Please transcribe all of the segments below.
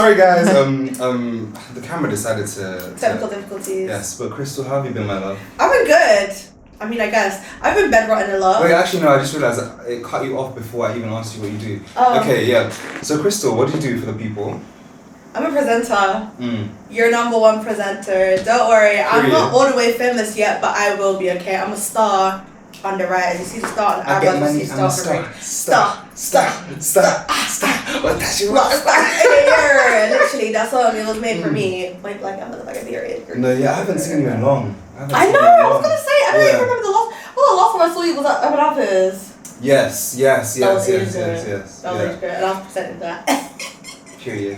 Sorry guys, the camera decided to... Technical difficulties. Yes, but Krystal, how have you been, my love? I've been good. I mean, I guess. I've been bedrotting a lot. Wait, actually no, I just realised that it cut you off before I even asked you what you do. Oh. Okay, yeah. So Krystal, what do you do for the people? I'm a presenter. You're #1 presenter. Don't worry, I'm not all the way famous yet, but I will be, okay? I'm a star on the rise. You see the star on the eyebrows, you see the star. What that's your literally, that song, it was made for me. Like a motherfucking period. No, yeah, I haven't seen you in long. I know, I was gonna say, I don't even remember the last time I saw you was at Urban Office. Yes. That was yes. That was good, and I was presenting that. Period.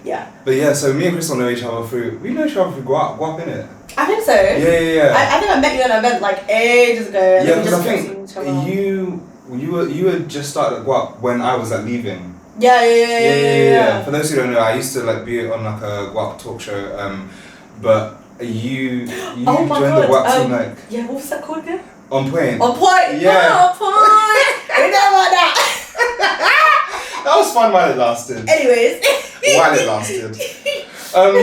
Yeah. But yeah, so me and Krystal know each other through Guap, innit? I think so. Yeah. I think I met you at an event like ages ago. Yeah, because I think you had just started at Guap when I was leaving. Yeah. For those who don't know, I used to be on a Guap talk show, but you joined the Guap team yeah, what was that called again? On Point. On Point. Yeah. On Point. We know about that. That was fun while it lasted. Anyways. While it lasted. But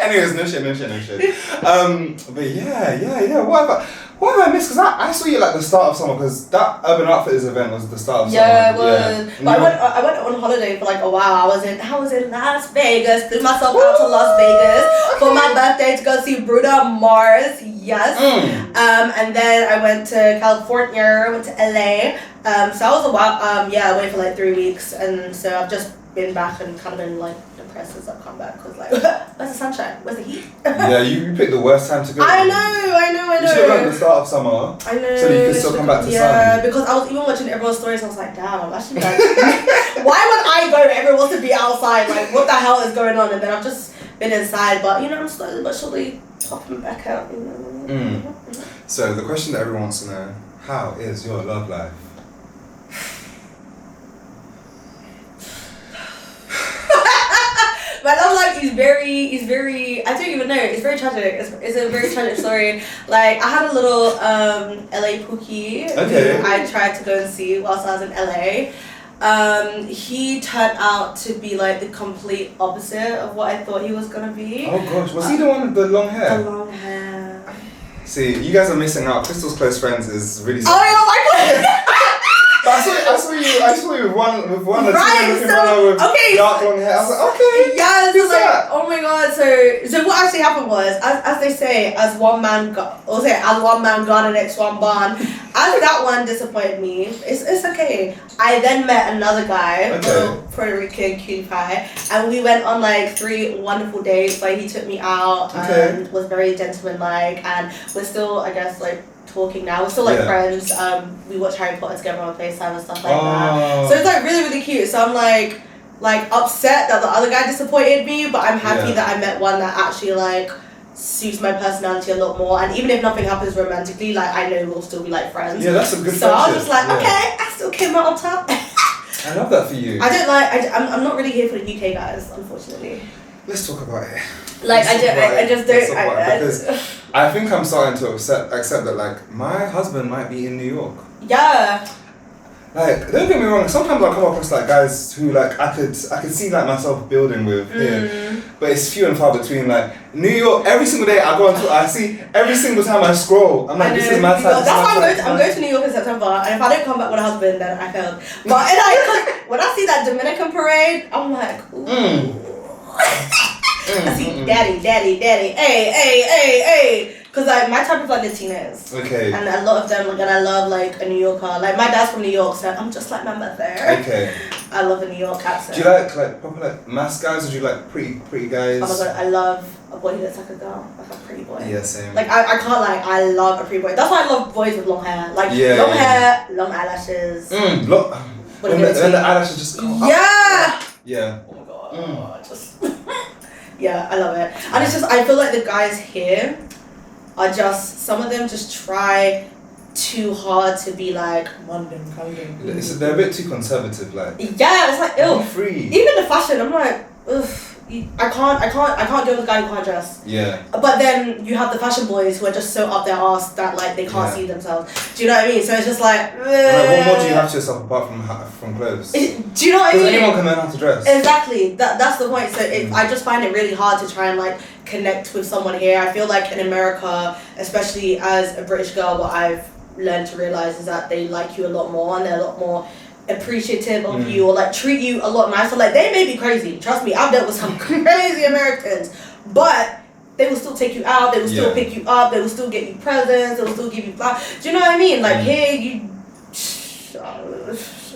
anyways, no shit. But yeah. What have I missed? Because I saw you at the start of summer, because that Urban Outfitters event was the start of summer. Yeah, it was. Yeah. But I went on holiday for a while. I was in Las Vegas. Flew myself out to Las Vegas for my birthday to go see Bruno Mars. Yes. And then I went to California. I went to LA. So I was a while. Away for 3 weeks, and so I've just been back and kind of been depressed since I've come back, because where's the sunshine? Where's the heat? Yeah, you picked the worst time to go. I know. You should have gone at the start of summer. I know. So you could still come back to sun. Yeah, because I was even watching everyone's stories. I was like, damn, I'm actually why would I go? Everyone wants to be outside. What the hell is going on? And then I've just been inside. But I'm slowly but surely popping back out. So the question that everyone wants to know: how is your love life? My love life is very, I don't even know, it's very tragic. It's a very tragic story. I had a little LA Pookie who I tried to go and see whilst I was in LA. He turned out to be the complete opposite of what I thought he was gonna be. Oh gosh, was he the one with the long hair? The long hair. See, you guys are missing out. Krystal's close friends is really. Oh my god! I saw you with one right, looking with dark long hair. I was like, okay. Yeah, who's that? Oh my god. So what actually happened was, as they say, as one man gone and next one born. As that one disappointed me, it's okay. I then met another guy, Puerto Rican cutie pie, and we went on 3 wonderful dates. He took me out and was very gentleman-like, and we're still, I guess, talking now. We're still friends. We watch Harry Potter together on FaceTime and stuff like that. So it's really, really cute. So I'm upset that the other guy disappointed me, but I'm happy that I met one that actually suits my personality a lot more. And even if nothing happens romantically, I know we'll still be friends. Yeah, that's a good friendship. So I was just okay, I still came out on top. I love that for you. I don't I'm not really here for the UK guys, unfortunately. Let's talk about it. I just don't. I think I'm starting to accept that my husband might be in New York. Yeah. Don't get me wrong. Sometimes I'll come across guys who I could see myself building with here, but it's few and far between. New York, every single day I go on I see every single time I scroll. I'm this is my type. That's why I'm going to New York in September, and if I don't come back with a husband, then I failed. But when I see that Dominican parade, I'm ooh. I see daddy, hey. Because my type of Latinas. Okay. And a lot of them, and I love a New Yorker. My dad's from New York, so I'm just like my mother. Okay. I love the New York accent. Do you like proper mask guys, or do you like pretty guys? Oh my god, I love a boy who looks like a girl, a pretty boy. Yeah, same. I can't I love a pretty boy. That's why I love boys with long hair. Long hair, long eyelashes. When the eyelashes just come up. Yeah. Oh my god. Yeah, I love it. And it's just, I feel like the guys here are just, some of them just try too hard to be London. They're a bit too conservative, Yeah, it's ew. Free. Even the fashion, I'm ugh. I can't deal with a guy who can't dress. Yeah. But then you have the fashion boys who are just so up their arse that like they can't see themselves. Do you know what I mean? So it's just like. What more do you have to yourself apart from clothes? Do you know what I mean? Because anyone can learn how to dress. Exactly. That's the point. So I just find it really hard to try and like connect with someone here. I feel like in America, especially as a British girl, what I've learned to realize is that they like you a lot more and they're a lot more appreciative of you, or like treat you a lot nicer. Like they may be crazy, trust me, I've dealt with some crazy Americans, but they will still take you out, they will still pick you up, they will still get you presents, they will still give you flowers. Do you know what I mean? Like here you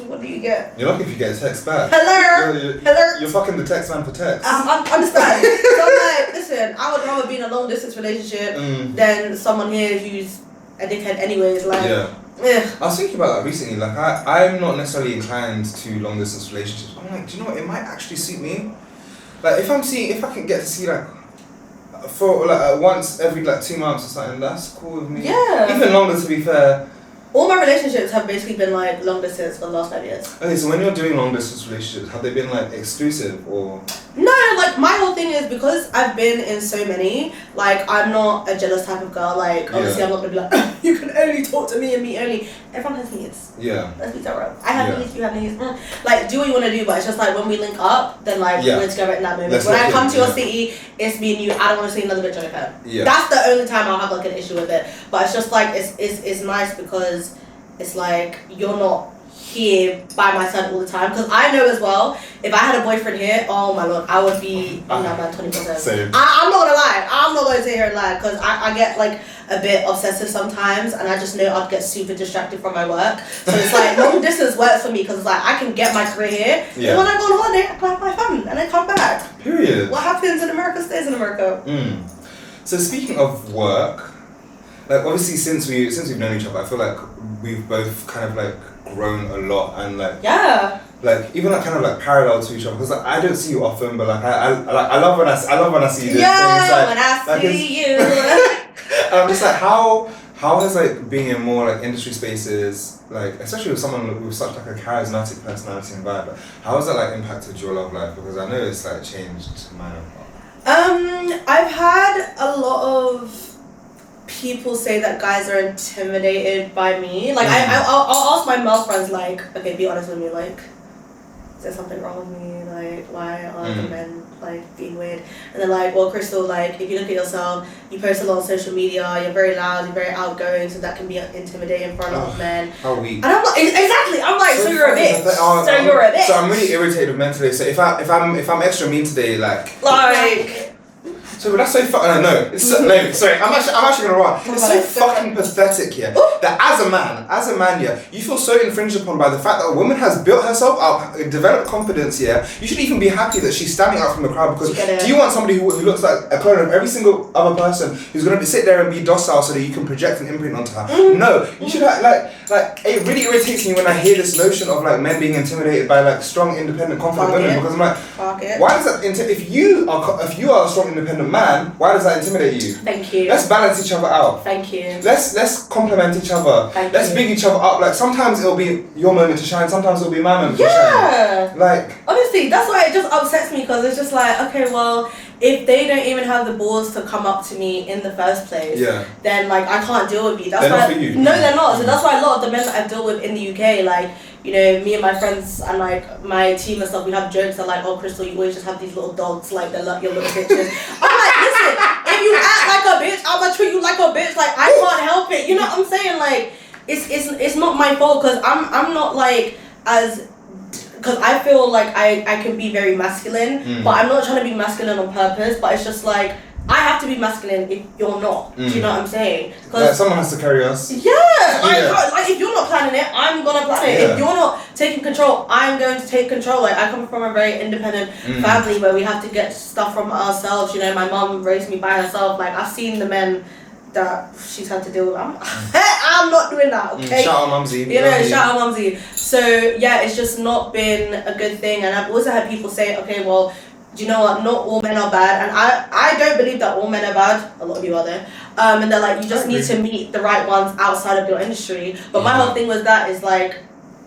what do you get? You're lucky if you get a text back. Hello. You're fucking the text man for text. I understand. So I'm like, listen, I would rather be in a long distance relationship than someone here who's a dickhead anyways. Like I was thinking about that recently. Like, I'm not necessarily inclined to long distance relationships. I'm like, do you know what? It might actually suit me. Like, if I can get to see like for like once every like 2 months or something, that's cool with me. Yeah. Even longer, to be fair. All my relationships have basically been like long distance for the last 5 years. Okay, so when you're doing long distance relationships, have they been like exclusive or? No, like my whole thing is because I've been in so many, like I'm not a jealous type of girl. Like obviously I'm not gonna be like, you can only talk to me and me only. Everyone has needs. Yeah. Let's be so real. I have needs, you have needs. Like do what you want to do, but it's just like when we link up, then like we're together in that moment. When I come to your city, it's me and you. I don't want to see another bitch on your head. Yeah. That's the only time I'll have like an issue with it. But it's just like it's nice because it's like you're not here by my side all the time, because I know as well if I had a boyfriend here, oh my lord, I would be on that man 24/7. I'm not gonna lie, I'm not gonna sit here and lie, because I get like a bit obsessive sometimes, and I just know I'd get super distracted from my work. So it's like long distance works for me because it's like I can get my career here, and when I go on holiday I can have my fun and then come back. Period. What happens in America stays in America. So speaking of work, like obviously since we've known each other, I feel like we've both kind of like grown a lot, and like like even like kind of like parallel to each other, because like, I don't see you often, but like I love when I see you. Yeah, when I see you. And I'm just like, how has like being in more like industry spaces, like especially with someone with such like a charismatic personality and vibe, like, how has that like impacted your love life? Because I know it's like changed mine. I've had a lot of people say that guys are intimidated by me. Like I'll ask my male friends, like, okay, be honest with me, like, is there something wrong with me? Like, why are the men like being weird? And they're like, well, Krystal, like, if you look at yourself, you post a lot on social media, you're very loud, you're very outgoing, so that can be intimidating for a lot of men. How weak. And I'm like, exactly. I'm like, so you're a bitch. You're a bitch. So I'm really irritated mentally. So if I'm extra mean today, like. So but that's so fucking no. It's so, no, sorry. I'm actually gonna run. It's so fucking pathetic, yeah. That as a man, yeah, you feel so infringed upon by the fact that a woman has built herself up, developed confidence, yeah. You should even be happy that she's standing out from the crowd, because do you want somebody who looks like a clone of every single other person who's gonna sit there and be docile so that you can project an imprint onto her? No, you should have, like it really irritates me when I hear this notion of like men being intimidated by like strong, independent, confident women, because I'm like, why does that if you are a strong, independent man, why does that intimidate you? Thank you. Let's balance each other out. Thank you. Let's complement each other. Let's big each other up. Like sometimes it'll be your moment to shine, sometimes it'll be my moment to shine. Like honestly, that's why it just upsets me, because it's just like, okay, well, if they don't even have the balls to come up to me in the first place, then like I can't deal with you. That's they're why not for you. No, they're not. So that's why a lot of the men that I deal with in the UK, like, you know, me and my friends and like my team and stuff, we have jokes that like, oh, Krystal, you always just have these little dogs, like they're like your little bitches. I'm like, listen, if you act like a bitch, I'm gonna treat you like a bitch. Like I can't help it. You know what I'm saying? Like it's not my fault, because I'm not like because I feel like I can be very masculine, but I'm not trying to be masculine on purpose. But it's just like I have to be masculine if you're not. Do you know what I'm saying? Like someone has to carry us. Like if you're not planning it, I'm gonna plan it. If you're not taking control, I'm going to take control. Like I come from a very independent family where we have to get stuff from ourselves. You know, my mom raised me by herself. Like I've seen the men that she's had to deal with. I'm not doing that, okay? Shout out Mumsy. You know, shout out Mumsy. So yeah, it's just not been a good thing. And I've also had people say, okay, well, do you know what, not all men are bad, and I don't believe that all men are bad. A lot of you are there. And they're like, you just need to meet the right ones outside of your industry. But my whole thing with that is like,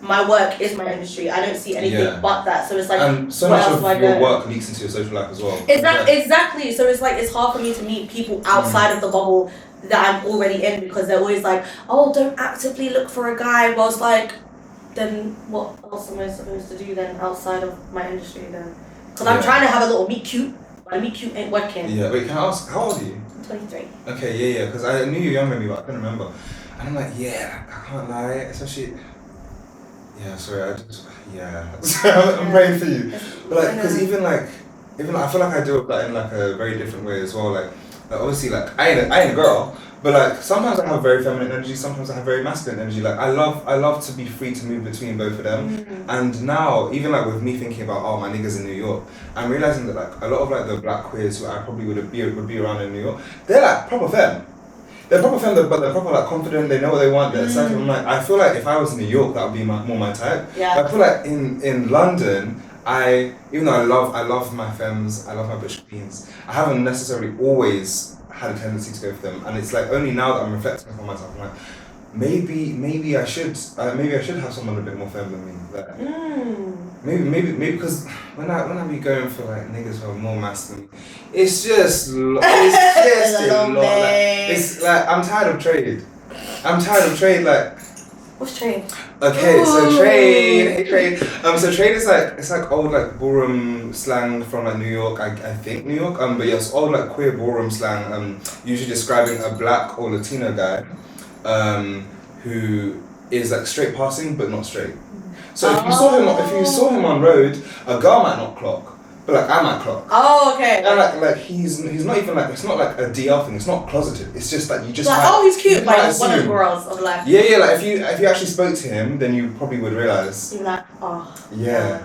my work is my industry. I don't see anything but that. So it's like, and so much of your work leaks into your social life as well. Exactly. So it's like, it's hard for me to meet people outside of the bubble that I'm already in, because they're always like, oh, don't actively look for a guy. Well, it's like, then what else am I supposed to do then outside of my industry then? Because I'm trying to have a little meet cute, but meet cute ain't working. Yeah, wait, can I ask, how old are you? I'm 23. Okay, yeah, because I knew you were younger than me, but I couldn't remember. And I'm like, I can't lie, especially... Yeah, sorry, I'm praying for you. But like, because even like, I feel like I deal with that in like a very different way as well. Like obviously, like I ain't a girl, but like sometimes I have very feminine energy, sometimes I have very masculine energy. Like I love to be free to move between both of them. And now, even like with me thinking about my niggas in New York, I'm realizing that like a lot of like the black queers who I probably would be around in New York, they're like proper femme. They're proper femme, but they're proper like confident. They know what they want. They're assertive. I'm like, I feel like if I was in New York, that would be more my type. Yeah. But I feel like in London, even though I love my femmes, I love my butch queens, I haven't necessarily always had a tendency to go for them. And it's like only now that I'm reflecting upon myself, I'm like, maybe I should have someone a bit more femme than me. Like, maybe because when I be going for like niggas who are more masculine, it's just a lot. Like, it's like I'm tired of trade. Like, what's trade? Okay, so trade. So trade is like, it's like old like ballroom slang from like New York. I think New York. But yes, old like queer ballroom slang. Usually describing a black or Latino guy, who is like straight passing but not straight. So if you saw him on road, a girl might not clock, but like I might clock. Oh, okay. And like he's not even like, it's not like a DR thing. It's not closeted. It's just that you just like, might, he's cute. Like one of the girls of life. Yeah. Like if you actually spoke to him, then you probably would realize. You're like, oh. Yeah.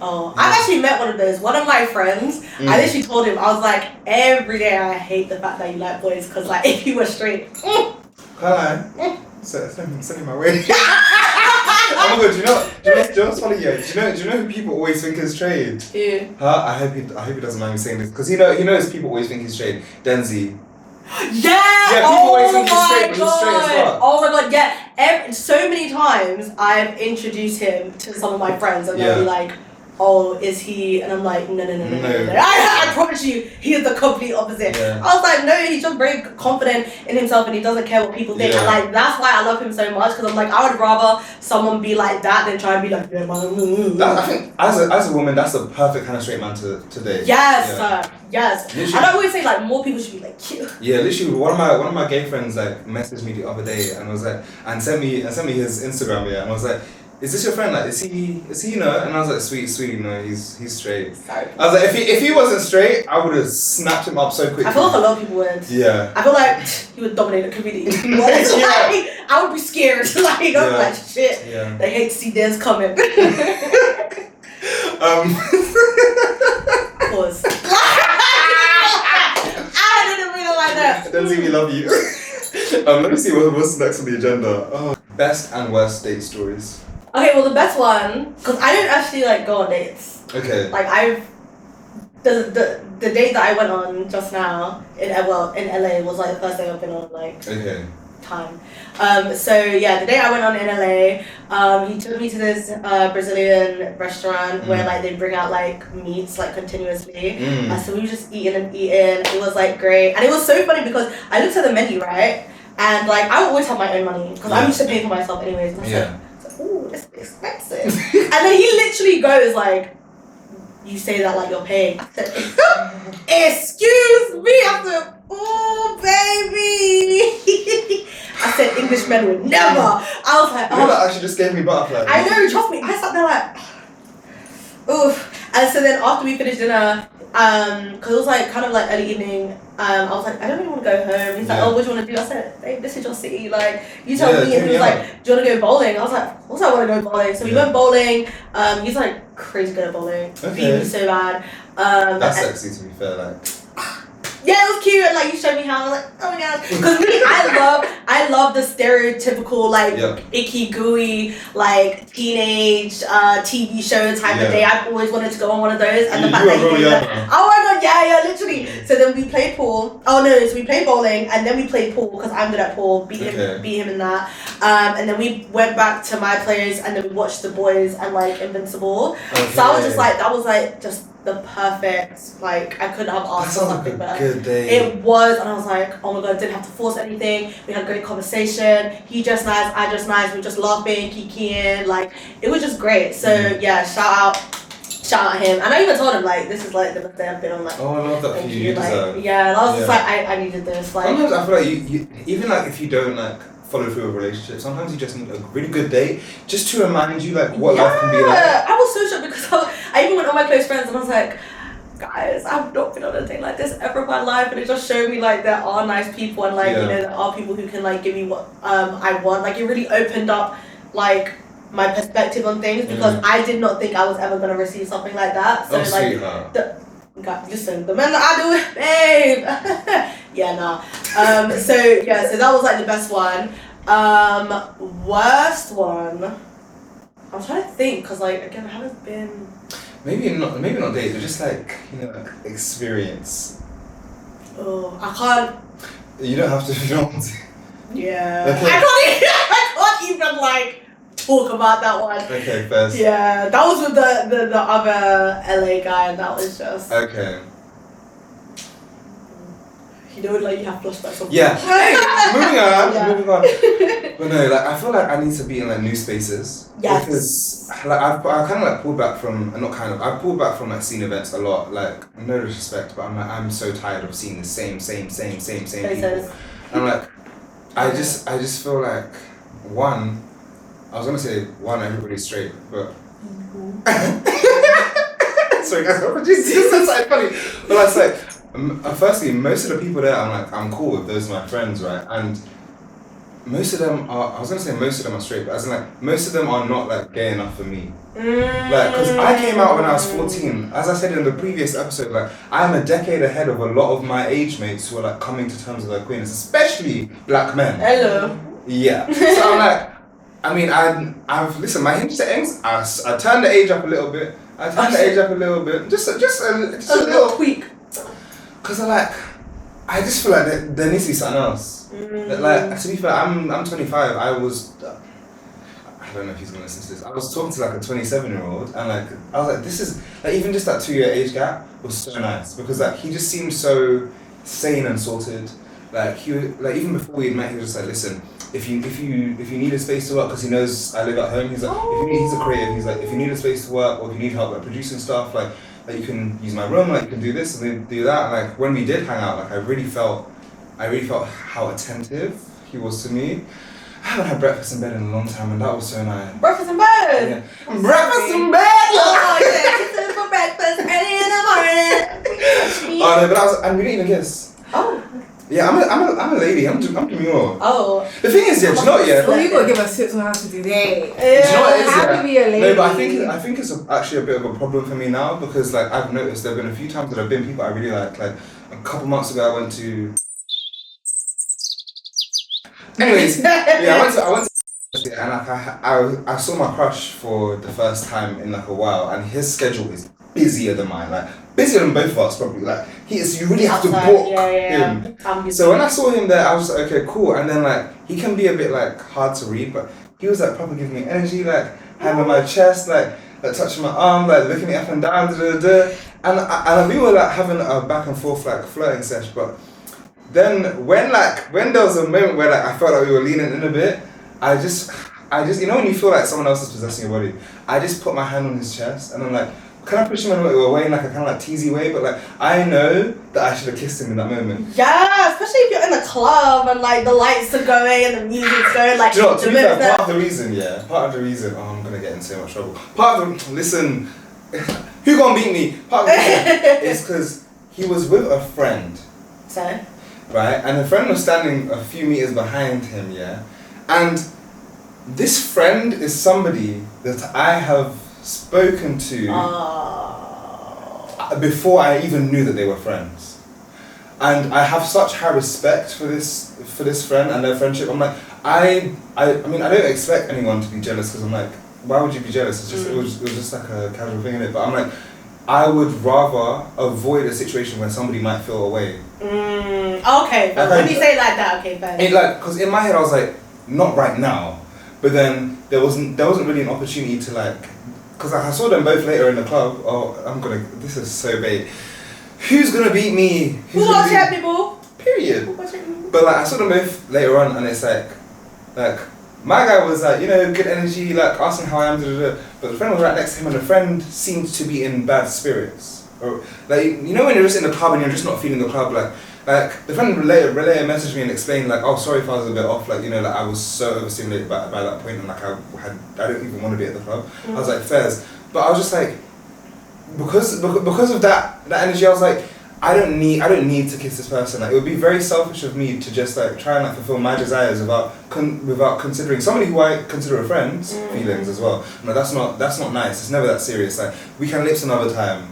Oh, I've actually met one of those. One of my friends, I literally told him, I was like, every day I hate the fact that you like boys, because like if you were straight. Send him my way. Oh my god, do you know what's funny? Yeah, do you know who people always think is straight? Who? I hope he doesn't mind me saying this, because he knows people always think he's straight. Denzi. Yeah, people always think he's straight, but he's straight as fuck. Oh my god, yeah. So many times I've introduced him to some of my friends, and they'll be like, oh, is he? And I'm like, no. I promise you, he is the complete opposite. Yeah. I was like, no, he's just very confident in himself and he doesn't care what people think. Yeah. And like, that's why I love him so much, because I'm like, I would rather someone be like that than try and be like, yeah, man. I think as a woman, that's the perfect kind of straight man to date. Yes, yes. Literally, and I always say like more people should be like cute. Yeah, literally, one of my gay friends like messaged me the other day and was like, and sent me his Instagram, and I was like, is this your friend? Like, is he, you know? And I was like, sweet, no, he's straight. Sorry. I was like, if he wasn't straight, I would have snapped him up so quickly. I feel like a lot of people would. Yeah. I feel like he would dominate the community. I would be scared. Like, I'm like, shit. Yeah. They hate to see Des coming. Pause. I didn't mean it like that. Denzi, we love you. Let me see what's next on the agenda. Oh, best and worst date stories. Okay, well the best one, because I didn't actually like go on dates. Okay. Like the date that I went on just now in LA was like the first day I've been on like time. So yeah, the day I went on in LA, he took me to this Brazilian restaurant where like they bring out like meats like continuously. So we were just eating. It was like great, and it was so funny because I looked at the menu, right, and like I always have my own money because I'm used to paying for myself anyways. And I was like, ooh, this is expensive. And then he literally goes like, you say that like you're paying. I said, excuse me. I said, oh baby. I said English men would never. I was like, oh. That actually just gave me butterflies. I know, trust me. I sat there like, oof. And so then after we finished dinner, because it was like kind of like early evening, I was like, I don't really want to go home. He's like, oh, what do you want to do? I said, hey, this is your city. Like, you tell me. And he was like, do you want to go bowling? I was like, of course I want to go bowling. So we went bowling. He's like crazy good at bowling. Beat me so bad. That's sexy, to be fair. Like. Yeah, it was cute, and like you showed me how. I was like, oh my gosh, because me, I love the stereotypical like icky, gooey, like teenage TV show type of day. I've always wanted to go on one of those, and the fact that he did that, oh my god, yeah, literally. So then then we played pool. Oh no, so we played bowling and then we played pool because I'm good at pool. Beat him in that. And then we went back to my place and then we watched The Boys and like Invincible. Okay. So I was just like, that was like just the perfect, like I couldn't have asked for something better. Good day. It was, and I was like, oh my god, didn't have to force anything. We had great conversation. He just nice, I just nice. We were just laughing, kikiing, like it was just great. So yeah, shout out him. And I even told him like, this is like the best day I've been on. Like, oh, I love that for you. Like, yeah, and I was just like, I needed this. Like sometimes I feel like you even like if you don't like follow through a relationship, sometimes you just need a really good day just to remind you like what life can be like. I was so shocked because I even went on my close friends and I was like, guys, I've not been on a date like this ever in my life, and it just showed me like there are nice people and like you know there are people who can like give me what I want. Like it really opened up like my perspective on things because I did not think I was ever gonna receive something like that. So God, listen, the men that I do with, babe. Yeah, nah. So that was like the best one. Worst one. I'm trying to think because like again I haven't been. Maybe not dates, but just like like experience. Oh, I can't. You don't have to. You don't want to. Yeah. Okay. I can't even like talk about that one. Okay, first. Yeah, that was with the other LA guy, and that was just. Okay. You know, like you have flashbacks of. Yeah. Moving on. But no, like I feel like I need to be in like new spaces. Yes. Because like I kind of like pulled back from I pulled back from like scene events a lot. Like no disrespect, but I'm so tired of seeing the same people. And like I just feel like I was gonna say everybody's straight, but sorry guys, this like funny. But that's like firstly, most of the people there I'm cool with. Those are my friends, right? And most of them are straight, but as in like most of them are not like gay enough for me. Like, cause I came out when I was 14. As I said in the previous episode, like I'm a decade ahead of a lot of my age mates who are like coming to terms with their queerness, especially black men. Hello. Yeah. So I'm like, I mean, I've listen. My hinge settings, I turned the age up a little bit. Just a little tweak. Cause I just feel like there needs to be something else. Like to be fair, I'm 25. I don't know if he's gonna listen to this. I was talking to like a 27-year-old, and like I was like, this is like even just that 2-year age gap was so nice because like he just seemed so sane and sorted. Like he like even before we met, he was just like, listen, if you need a space to work, because he knows I live at home. He's like, he's a creative. He's like, if you need a space to work or if you need help like producing stuff, like you can use my room, like you can do this and then do that. And like when we did hang out, like I really felt how attentive he was to me. I haven't had breakfast in bed in a long time, and that was so nice. Breakfast in bed. Yeah. Breakfast in bed. Oh yeah, for breakfast early in the morning. Oh no, but we didn't even kiss. Oh. Yeah, I'm a lady. I'm demure. Oh. The thing is, yeah, do you know what? Yeah. Well, you gotta give us tips on how to do that. Do you know what it is? How to be a lady. No, but I think it's actually a bit of a problem for me now because like I've noticed there've been a few times that there have been people I really like. Like a couple months ago, I went to. Anyways, yeah, I went to and like I saw my crush for the first time in like a while, and his schedule is busier than mine. Like busier than both of us probably. Like you really have to book him. So when I saw him there, I was like, okay, cool. And then like he can be a bit like hard to read, but he was like probably giving me energy, like hand on my chest, like touching my arm, like looking me up and down, and we were like having a back and forth like flirting sesh, but. Then when there was a moment where like I felt like we were leaning in a bit, I just you know when you feel like someone else is possessing your body, I just put my hand on his chest and I'm like, can I push him away in like a kind of like teasy way, but like I know that I should have kissed him in that moment. Yeah, especially if you're in a club and like the lights are going and the music's going, like. Do you know what, to be fair, part of the reason, oh I'm gonna get in so much trouble. Listen, who gonna beat me? Part of the reason is because he was with a friend. So. Right, and the friend was standing a few meters behind him, yeah? And this friend is somebody that I have spoken to before I even knew that they were friends. And I have such high respect for this friend and their friendship. I'm like, I mean, I don't expect anyone to be jealous because I'm like, why would you be jealous? It was just like a casual thing in it. But I'm like, I would rather avoid a situation where somebody might feel away. Okay, but when you say it like that, okay, fine. Because in my head I was like, not right now, but then there wasn't really an opportunity to like, because I saw them both later in the club. Oh, this is so bait. Who's gonna beat me? Who wants to have people? Period. But like I saw them both later on, and it's like my guy was like, good energy, like asking how I am, but the friend was right next to him, and the friend seemed to be in bad spirits. Or like, when you're just in the club and you're just not feeling the club, like the friend later messaged me and explained like, oh, sorry if I was a bit off, like, like I was so overstimulated by that point, and like I don't even want to be at the club. I was like, fairs, but I was just like, because of that energy, I was like, I don't need to kiss this person. Like, it would be very selfish of me to just like try and like fulfill my desires without considering somebody who I consider a friend's feelings as well. No, that's not nice. It's never that serious. Like, we can lips another time.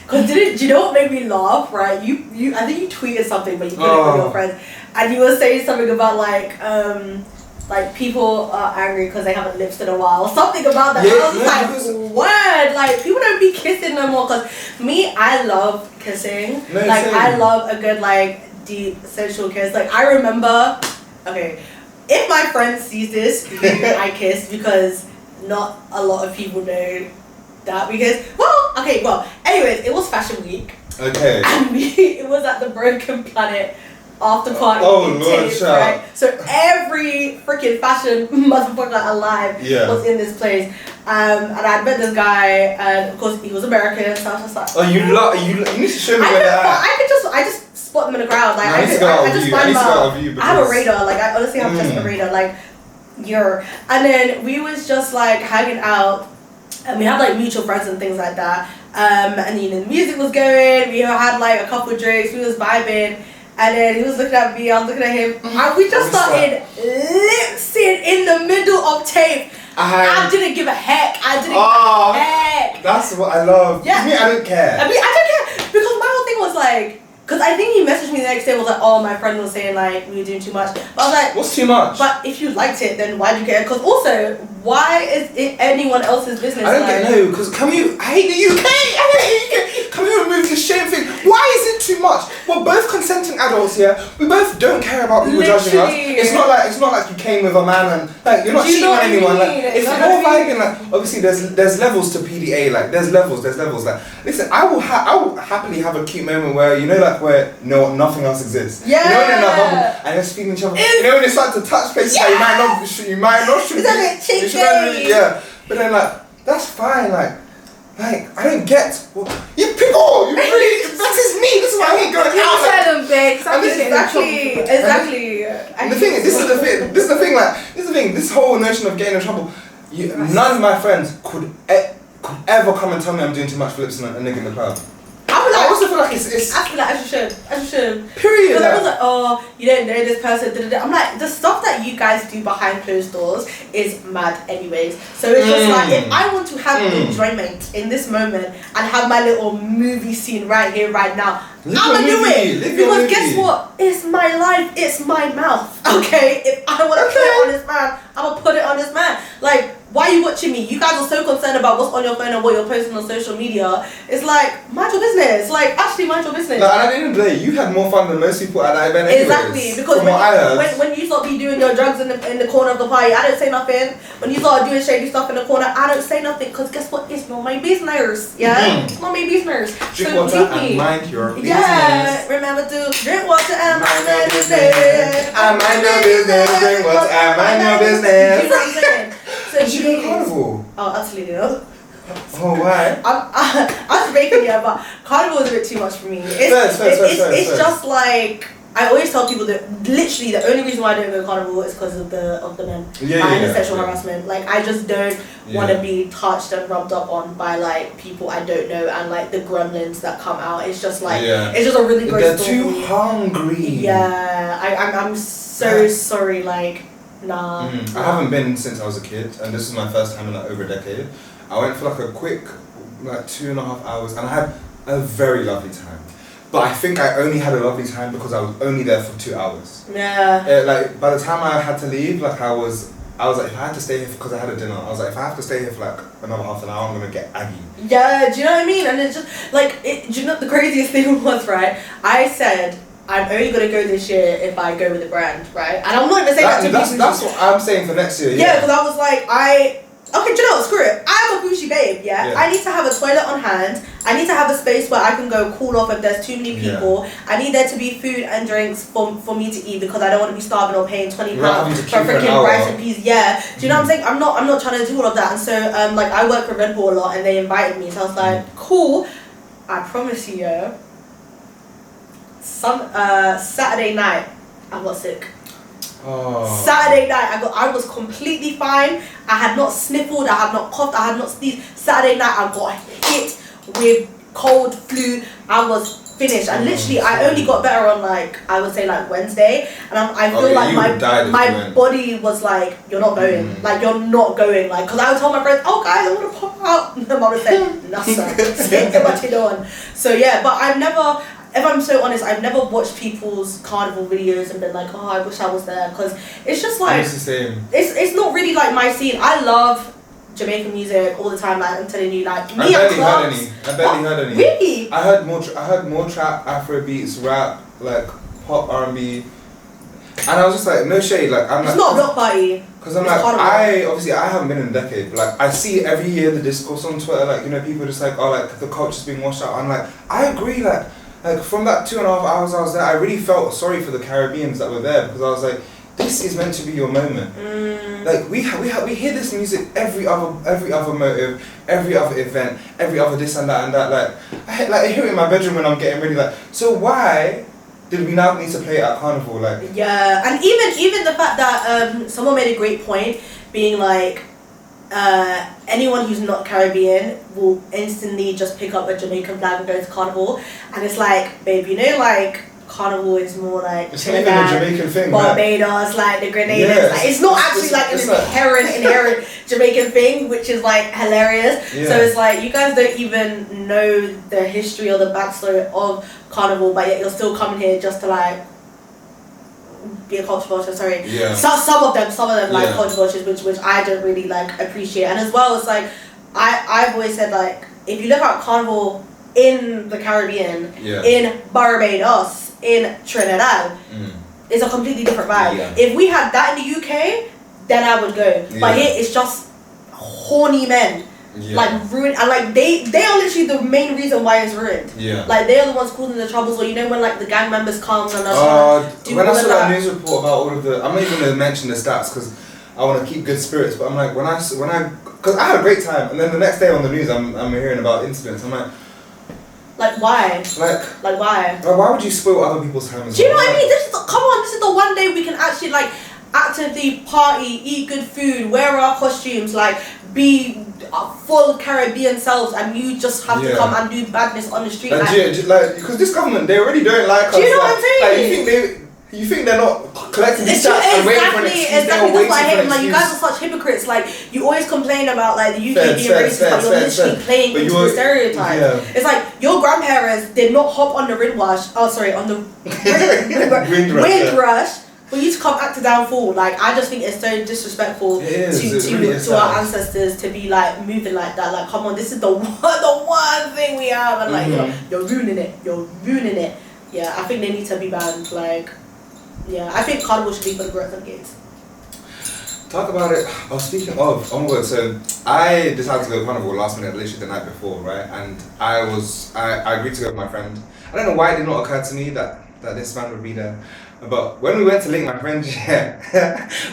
Cause do you know what made me laugh? Right, you I think you tweeted something, but you put it with your friends, and you were saying something about like people are angry because they haven't lipped in a while. Something about that. I was like, word. Like, people don't be kissing no more. Cause me, I love kissing. No, like, same. I love a good like deep sensual kiss. Like, I remember. Okay, if my friend sees this, I kiss, because not a lot of people know that, because anyways, it was Fashion Week. Okay. And it was at the Broken Planet after party. Oh Lord, right? So every freaking fashion motherfucker alive was in this place. And I met this guy, and of course he was American, so I was just like, oh, you need to show me where they're at. I just spot them in the crowd. Like, I just find them out. I have a radar. Like, I honestly have just a radar. Like, and then we was just like hanging out, and we had like mutual friends and things like that. And the music was going. We had like a couple of drinks. We was vibing. And then he was looking at me, I was looking at him, and we just started lip-syncing in the middle of tape. I didn't give a heck. I didn't give a heck. That's what I love. Yeah. Me, I don't care. I don't care. Because my whole thing was like, because I think he messaged me the next day and was like, oh, my friend was saying like, we were doing too much. But I was like, what's too much? But if you liked it, then why do you care? Because also, why is it anyone else's business? I don't know, because I hate the UK. Can we remove the shame thing? Why is it too much? We're both consenting adults here. We both don't care about people judging us. It's not like you came with a man and like you're not cheating on anyone. Like, it's more vibing. Like, obviously there's levels to PDA. Like, there's levels. Like, listen, I will happily have a cute moment where where nothing else exists. Yeah. You know, when you're in that bubble and you're feeling each other. You know, when they start to touch places that you might not should. Yeah. But then that's fine. Like, I don't get. Well, you really. This is me. This is why I hate going out. Tell them, babe. Exactly. And the thing is, this is the thing. This whole notion of getting in trouble. None of my friends could ever come and tell me I'm doing too much flips and a nigga in the club. I also feel like it's. I feel like I should. Period. Because I was like, oh, you don't know this person. I'm like, the stuff that you guys do behind closed doors is mad, anyways. So it's just like, if I want to have enjoyment in this moment and have my little movie scene right here, right now, I'm gonna do it. Because guess what? It's my life. It's my mouth. Okay. If I want to put it on this man, I'm gonna put it on this man. Like, why are you watching me? You guys are so concerned about what's on your phone and what you're posting on social media. It's like, mind your business. Like, actually mind your business. No, and at the end of the day, you had more fun than most people at that event anyways. Exactly. Because when you start be doing your drugs in the corner of the party, I don't say nothing. When you start doing shady stuff in the corner, I don't say nothing. Because guess what? It's not my business. Yeah? It's not my business. Drink water and mind your business. Yeah. Remember to drink water and mind your business. I mind your business. Drink water and mind your business. You know what I'm saying? So did you go to Carnival? Oh, absolutely not. Oh, why? I was breaking it, but Carnival is a bit too much for me. It's just like, I always tell people that literally the only reason why I don't go to Carnival is because of the men and the sexual harassment. Like, I just don't want to be touched and rubbed up on by like people I don't know, and like the gremlins that come out. It's just like it's just a really gross story. They're too hungry. Yeah, I'm so sorry. Like, nah. I haven't been since I was a kid, and this is my first time in like over a decade. I went for like a quick 2.5 hours, and I had a very lovely time. But I think I only had a lovely time because I was only there for 2 hours. Yeah. Like, by the time I had to leave, like, I was I was like, if I had to stay here because I had a dinner, I was like, if I have to stay here for like another half an hour, I'm gonna get aggy. Yeah, do you know what I mean? And it's just like, do you know what the craziest thing was, right? I said, I'm only gonna go this year if I go with a brand, right? And I'm not even saying that to be. That's what I'm saying for next year. Yeah, because I was like, okay, do you know what? Screw it. I'm a bougie babe, yeah? I need to have a toilet on hand. I need to have a space where I can go cool off if there's too many people. I need there to be food and drinks for me to eat because I don't want to be starving or paying £20 for freaking rice and peas. Yeah. Do you know what I'm saying? I'm not trying to do all of that. And so like I work for Red Bull a lot and they invited me. So I was like, cool. I promise you, Saturday night I got sick. Oh. Saturday night I was completely fine. I had not sniffled, I had not coughed, I had not sneezed. Saturday night I got hit with cold flu. I was finished and literally I only got better on like I would say like Wednesday and I feel like my body was like, you're not going, like you're not going, like because I would tell my friends, oh guys I want to pop out, and my mum would say, no sir, get what you doing. So yeah, but I've never, if I'm so honest, I've never watched people's carnival videos and been like, oh, I wish I was there, because it's just like, it's the same. It's not really like my scene. I love Jamaican music all the time. Like I'm telling you, like me at clubs. I barely heard any. Really? I heard more trap, Afro beats, rap, like pop, R&B, and I was just like, no shade. Like I'm it's like, not a block party. Because I'm like, I haven't been in a decade, but like I see every year the discourse on Twitter, like you know people just like, oh like the culture's being washed out. I'm like, I agree, like from that 2.5 hours I was there, I really felt sorry for the Caribbeans that were there because I was like, this is meant to be your moment. Like we hear this music every other motive, every other event, every other this and that and that. Like I hear it in my bedroom when I'm getting ready. Like, so why did we now need to play it at Carnival? Like, yeah, and even the fact that someone made a great point, being like, anyone who's not Caribbean will instantly just pick up a Jamaican flag and go to Carnival, and it's like, babe, you know, like Carnival is more like it's not even a Jamaican thing, Barbados, like the Grenadines. Yeah, like, it's not actually like an inherent Jamaican thing, which is like hilarious. Yeah. So it's like you guys don't even know the history or the backstory of Carnival, but yet you're still coming here just to like be a culture vulture. Sorry. Yeah. So some of them like culture vultures, which I don't really like appreciate. And as well, it's like I've always said, like, if you look at Carnival in the Caribbean, in Barbados, in Trinidad, it's a completely different vibe. Yeah. If we had that in the UK, then I would go. Yeah. But here it's just horny men. Yeah. Like ruined, and like they are literally the main reason why it's ruined. Yeah. Like they are the ones causing the troubles, or you know when like the gang members come and when I saw that news report about all of the, I'm not even gonna mention the stats because I want to keep good spirits, but I'm like when I because I had a great time, and then the next day on the news I'm hearing about incidents. I'm like why? Like why? Why would you spoil other people's time? Do you know what I mean? This is the one day we can actually like actively party, eat good food, wear our costumes, like be full Caribbean selves, and you just have to come and do badness on the street. Like because this government, they already don't like us. Do you know what I'm saying? Like, you think they're not collecting these stats and waiting for an excuse? Exactly, that's why I hate them. Like, you guys are such hypocrites. Like, you always complain about like the UK being racist, but you're literally playing into the stereotype. Yeah. It's like your grandparents did not hop on the Windrush for you to come act a down fool. Like, I just think it's so disrespectful to our ancestors to be like moving like that. Like, come on, this is the one thing we have, and like you're ruining it. Yeah, I think they need to be banned. Like, yeah, I think Carnival should be for the girls and kids. Talk about it. Oh, speaking of, oh my god, so I decided to go to Carnival last minute, literally the night before, right? And I agreed to go with my friend. I don't know why it did not occur to me that this man would be there. But when we went to link my friend,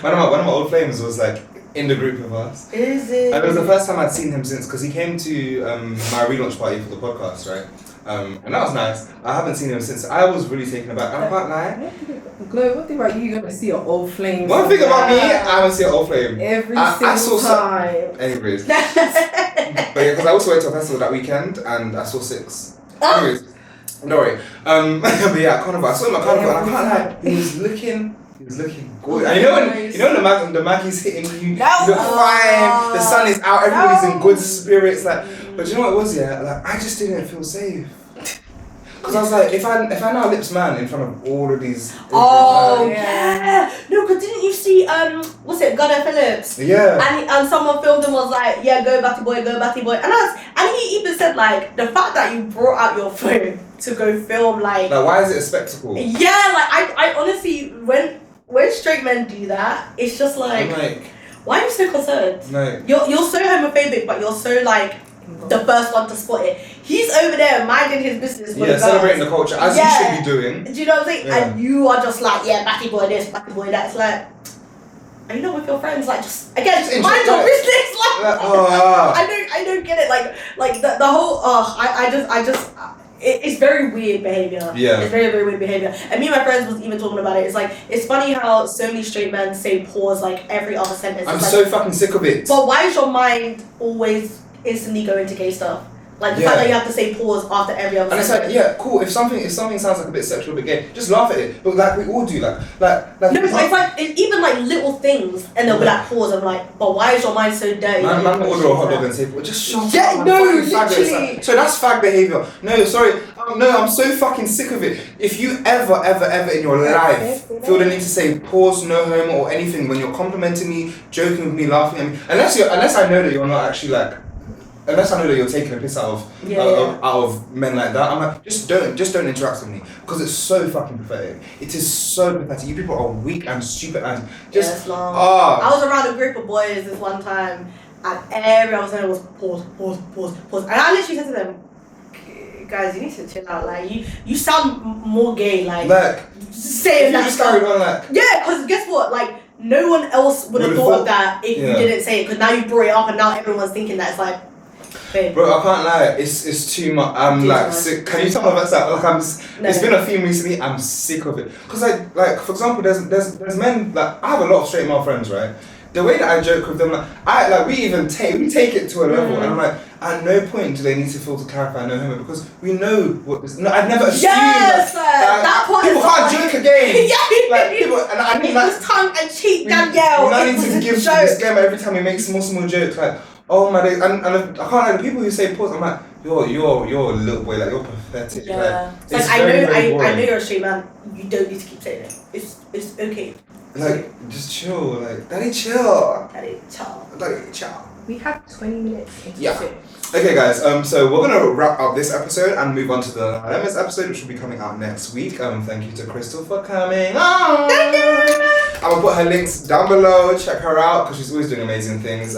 one of my old flames was like in the group with us. Is it? And it was the first time I'd seen him since, because he came to my relaunch party for the podcast, right? And that was nice. I haven't seen him since. I was really taken aback. I can't lie. Glow, one thing about you going to see an old flame. One thing about me, I want to see an old flame. Every single time. Anyways. But yeah, because I also went to a festival that weekend and I saw 6. Anyways, don't worry. But yeah, Carnival. I saw him at Carnival and I can't lie. He was looking good. And you know when the Maggie's hitting you, you look fine, the sun is out, everybody's in good spirits. Like, but you know what it was? Yeah, like I just didn't feel safe. Because I was like, if I now lips man in front of all of these. Oh yeah. No, because didn't you see what's it, Gunnar Phillips? Yeah. And someone filmed him was like, yeah, go Batty Boy, and he even said like the fact that you brought out your phone to go film like why is it a spectacle? Yeah, like I honestly when straight men do that, it's just like, why are you so concerned? No. You're so homophobic, but you're so like the first one to spot it. He's over there minding his business. Yeah, celebrating the culture as you should be doing. Do you know what I'm saying? Yeah. And you are just like, yeah, Batty Boy this, Batty Boy that. It's like, are you not with your friends? Like, just mind your business. Like, I don't get it. Like the whole. I just. It's very weird behavior. Yeah. It's very, very weird behavior. And me and my friends was even talking about it. It's like, it's funny how so many straight men say pause like every other sentence. I'm it's so like, fucking sick of it. But why is your mind always instantly go into gay stuff? Like the fact that you have to say pause after every other sentence. And it's like, yeah, cool. If something sounds like a bit sexual, a bit gay, just laugh at it. But like we all do, like. No, it's like even like little things, and they'll be like pause. I'm like, but why is your mind so dirty? Man order a hot dog and say, well, just shut up. Yeah, no, literally. So that's fag behavior. No, sorry. No, I'm so fucking sick of it. If you ever in your life feel the need to say pause, no homo, or anything when you're complimenting me, joking with me, laughing at me, unless I know that you're not actually like. Unless I know that you're taking a piss out of men like that, I'm like, just don't interact with me, because it's so fucking pathetic. It is so pathetic. You people are weak and stupid and just. I was around a group of boys this one time, and everyone was pause, and I literally said to them, guys, you need to chill out. Like you sound more gay. Like saying that. Just carried on like. Yeah, because guess what? Like no one else would have thought of that if you didn't say it. Because now you brought it up, and now everyone's thinking that it's like. Bro, I can't lie. It's too much. I'm like sick. Can you tell me about that? Like it's been a theme recently. I'm sick of it. Cause like for example, there's men like I have a lot of straight male friends, right? The way that I joke with them, we take it to a level, and I'm like, at no point do they need to feel to clarify no homo, because we know what this. No, I've never assumed that part people can't joke again. Yeah. People, and I mean it was tongue and cheek, Danielle. I need to give disclaimer every time we make small jokes, like. Oh my days, and I can't lie, the people who say pause, I'm like, you're a little boy, like you're pathetic. Yeah. Like I know you're a straight man, you don't need to keep saying it. It's okay. Like just chill, like daddy chill. We have 20 minutes. Okay guys, so we're gonna wrap up this episode and move on to the Lemons episode, which will be coming out next week. Thank you to Krystal for coming on. Thank you. I will put her links down below. Check her out because she's always doing amazing things.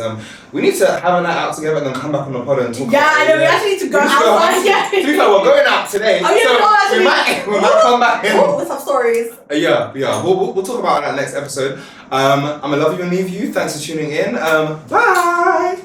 We need to have a night out together and then come back on the pod and talk. Yeah, I know. We actually need to go outside. Yeah. To be fair, we're going out today. Oh yeah, so we might come back in. With some stories. Yeah. We'll talk about that next episode. I'm gonna love you and leave you. Thanks for tuning in. Bye.